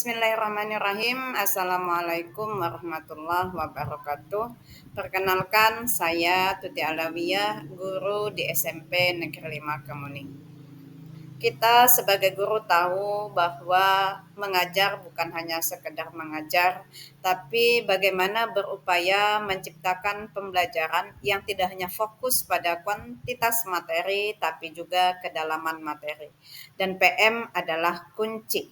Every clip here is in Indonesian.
Bismillahirrahmanirrahim. Assalamualaikum warahmatullahi wabarakatuh. Perkenalkan, saya Tuti Alawiyah, guru di SMP Negeri 5 Kemuning. Kita sebagai guru tahu bahwa mengajar bukan hanya sekedar mengajar, tapi bagaimana berupaya menciptakan pembelajaran yang tidak hanya fokus pada kuantitas materi, tapi juga kedalaman materi. Dan PM adalah kunci.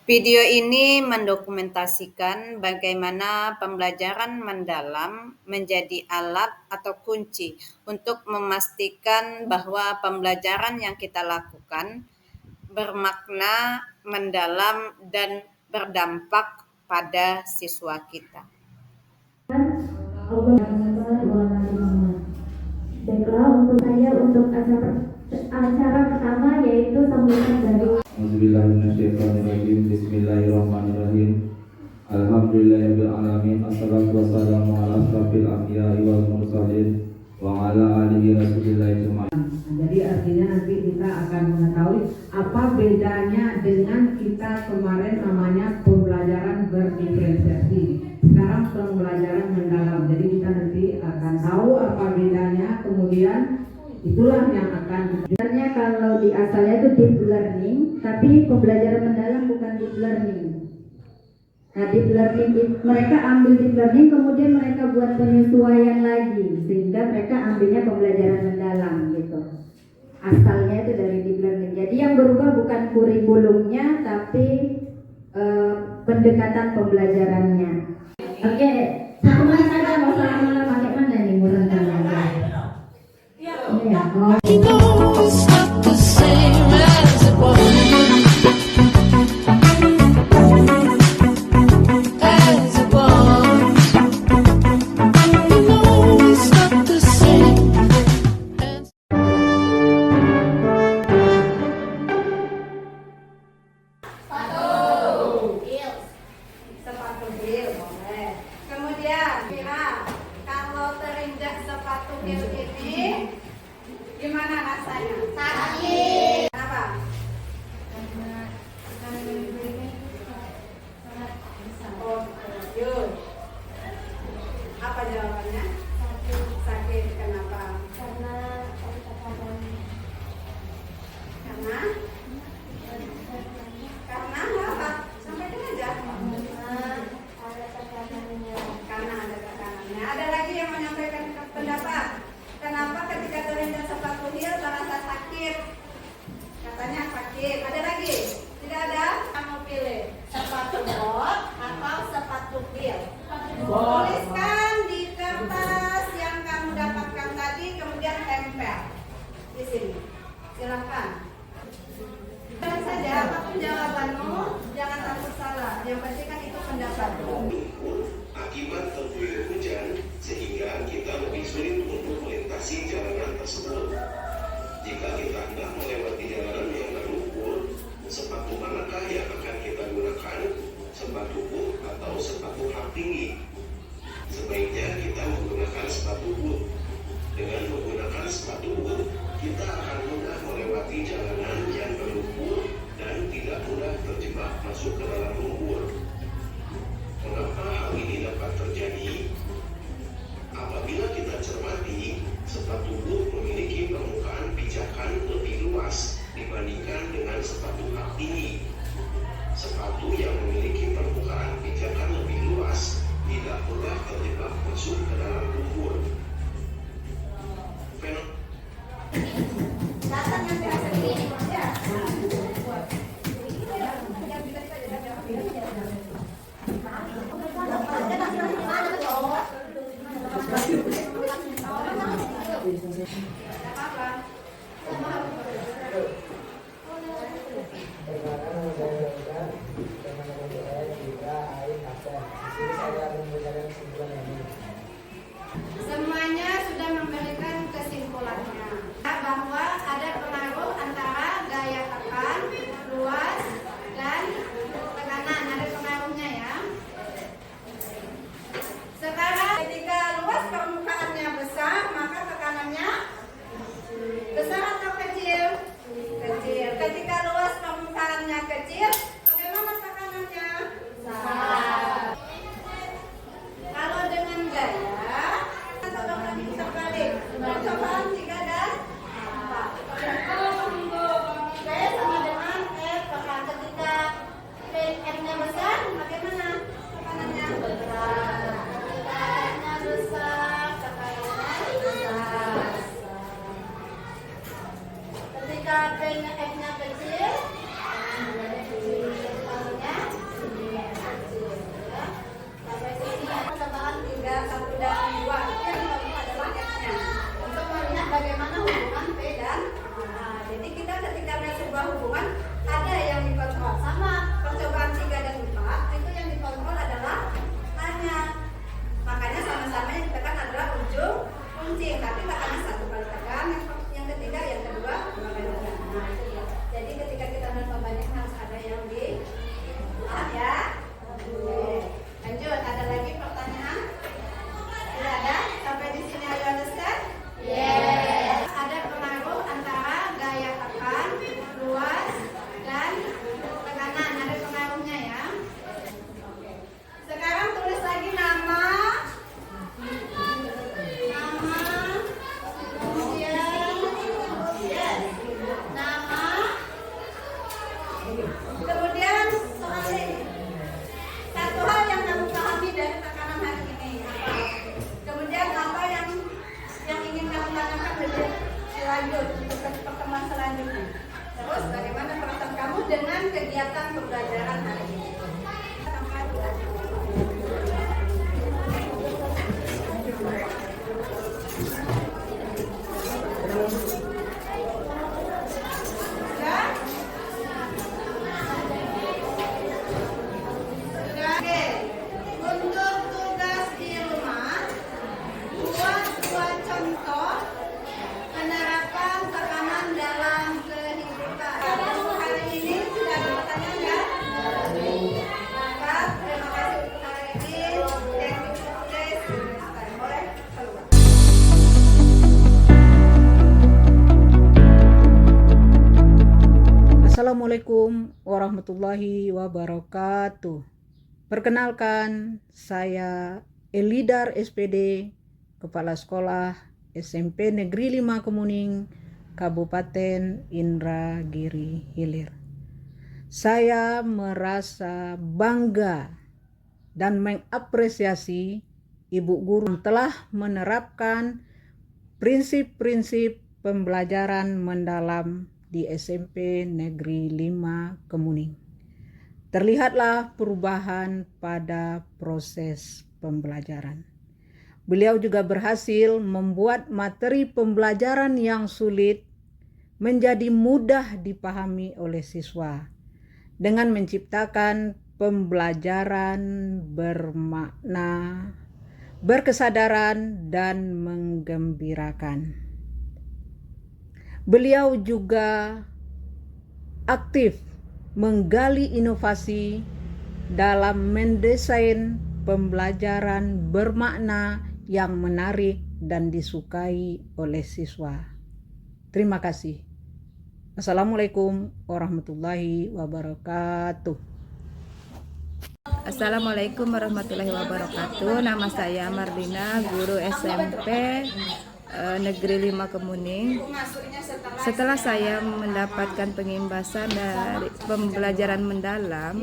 Video ini mendokumentasikan bagaimana pembelajaran mendalam menjadi alat atau kunci untuk memastikan bahwa pembelajaran yang kita lakukan bermakna, mendalam, dan berdampak pada siswa kita. Baiklah, untuk saya untuk acara pertama yaitu sambutan dari Auzubillahiminasyaitonirrajim. Bismillahirrahmanirrahim. Alhamdulillahirrahmanirrahim. Assalatu wassalamu ala asrafil anbiya'i wal mursalin wa ala alihi rasulillahi ajma'in. Jadi artinya nanti kita akan mengetahui apa bedanya dengan kita kemarin namanya pembelajaran berdiferensiasi. Sekarang pembelajaran mendalam. Jadi kita nanti akan tahu apa bedanya, kemudian itulah yang akan. sebenarnya kalau di asalnya itu deep learning, tapi pembelajaran mendalam bukan deep learning. Nah, deep learning mereka ambil deep learning kemudian mereka buat penyesuaian lagi sehingga mereka ambilnya pembelajaran mendalam gitu. Asalnya itu dari deep learning. Jadi yang berubah bukan kurikulumnya tapi pendekatan pembelajarannya. Oke, satu menit saja masalah pakai mana nih murah aja. Iya. Oh. It's not the same as it was. As it was. No, it's not the same as. Sepatu heel boleh. Kemudian kalau terinjak sepatu heel ini gimana rasanya? Sakit. Kenapa? Oh, yuk. Apa jawabannya? Sakit. Kenapa? Karena apa? Sampaikan aja. Karena ada tekanannya. Ada lagi yang menyampaikan pendapat. Kenapa ketika terinjak sepatu heel terasa sakit? Katanya sakit. Ada lagi? Tidak ada? Kamu pilih sepatu bot atau sepatu heel? Tuliskan di kertas yang kamu dapatkan tadi, kemudian tempel di sini. Silakan. Tentu saja, apapun jawabanmu, jangan takut salah. Yang penting kan itu pendapatmu. Akibat terguyur hujan sehingga kita lebih sulit untuk melintasi jalanan tersebut. Jika kita hendak melewati jalanan yang berlumpur, sepatu manakah yang akan kita gunakan? Sepatu boot atau sepatu hak tinggi? Sebaiknya kita menggunakan sepatu boot. Dengan menggunakan sepatu boot, kita akan mudah melewati jalanan yang berlumpur dan tidak mudah terjebak masuk ke dalam lumpur. Mengapa hal ini dapat terjadi? Apabila kita cermati, sepatu boot memiliki permukaan pijakan lebih luas dibandingkan dengan sepatu hak tinggi. Sepatu yang memiliki permukaan pijakan lebih luas tidak mudah terjebak masuk ke dalam lumpur. Datang yang biasa ini ya. Assalamualaikum warahmatullahi wabarakatuh. Perkenalkan, saya Elidar SPD, Kepala Sekolah SMP Negeri 5 Kemuning, Kabupaten Indragiri Hilir. Saya merasa bangga dan mengapresiasi Ibu Guru yang telah menerapkan prinsip-prinsip pembelajaran mendalam di SMP Negeri 5 Kemuning. Terlihatlah perubahan pada proses pembelajaran. Beliau juga berhasil membuat materi pembelajaran yang sulit menjadi mudah dipahami oleh siswa dengan menciptakan pembelajaran bermakna, berkesadaran, dan menggembirakan. Beliau juga aktif menggali inovasi dalam mendesain pembelajaran bermakna yang menarik dan disukai oleh siswa. Terima kasih. Assalamualaikum warahmatullahi wabarakatuh. Assalamualaikum warahmatullahi wabarakatuh. Nama saya Mardina, guru SMP Negeri 5 Kemuning. Setelah saya mendapatkan pengimbasan dari pembelajaran mendalam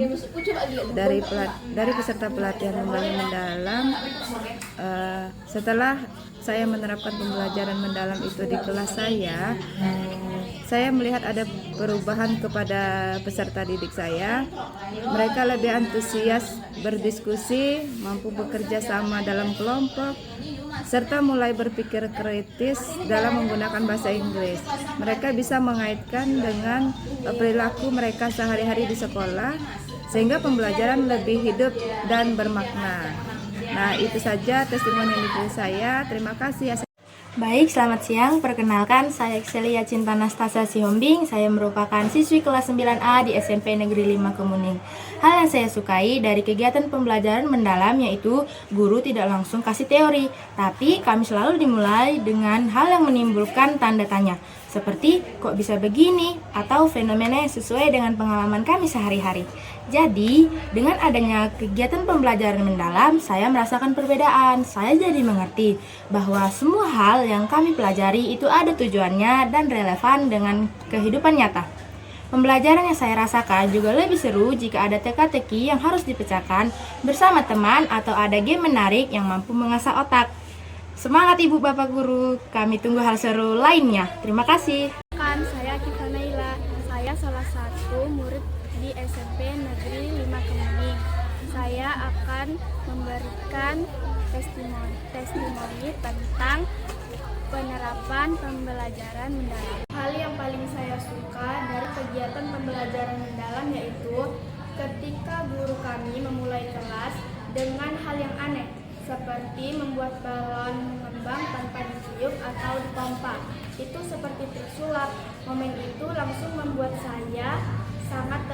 dari peserta pelatihan pembelajaran mendalam, setelah saya menerapkan pembelajaran mendalam itu di kelas saya melihat ada perubahan kepada peserta didik saya. Mereka lebih antusias berdiskusi, mampu bekerja sama dalam kelompok, serta mulai berpikir kritis dalam menggunakan bahasa Inggris. Mereka bisa mengaitkan dengan perilaku mereka sehari-hari di sekolah, sehingga pembelajaran lebih hidup dan bermakna. Nah, itu saja testimoni dari saya. Terima kasih. Baik, selamat siang. Perkenalkan, saya Excelia Cinta Nastasa Sihombing. Saya merupakan siswi kelas 9A di SMP Negeri 5 Kemuning. Hal yang saya sukai dari kegiatan pembelajaran mendalam yaitu guru tidak langsung kasih teori, tapi kami selalu dimulai dengan hal yang menimbulkan tanda tanya, seperti kok bisa begini, atau fenomena yang sesuai dengan pengalaman kami sehari-hari. Jadi, dengan adanya kegiatan pembelajaran mendalam, saya merasakan perbedaan. Saya jadi mengerti bahwa semua hal yang kami pelajari itu ada tujuannya dan relevan dengan kehidupan nyata. Pembelajaran yang saya rasakan juga lebih seru jika ada teka-teki yang harus dipecahkan bersama teman atau ada game menarik yang mampu mengasah otak. Semangat Ibu Bapak Guru, kami tunggu hal seru lainnya. Terima kasih. Saya Kita Naila, saya salah satu murid di SMP Negeri 5 Kemuning. Saya akan memberikan testimoni tentang penerapan pembelajaran mendalam. Hal yang paling saya suka dari kegiatan pembelajaran mendalam yaitu ketika guru kami memulai kelas dengan hal yang aneh, seperti membuat balon mengembang tanpa ditiup atau dipompa. Itu seperti trik sulap. Momen itu langsung membuat saya sangat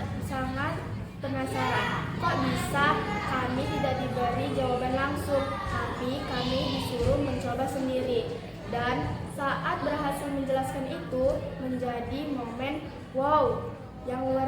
penasaran. Kok bisa kami tidak diberi jawaban langsung, tapi kami disuruh mencoba sendiri. Dan saat berhasil menjelaskan itu menjadi momen wow yang luar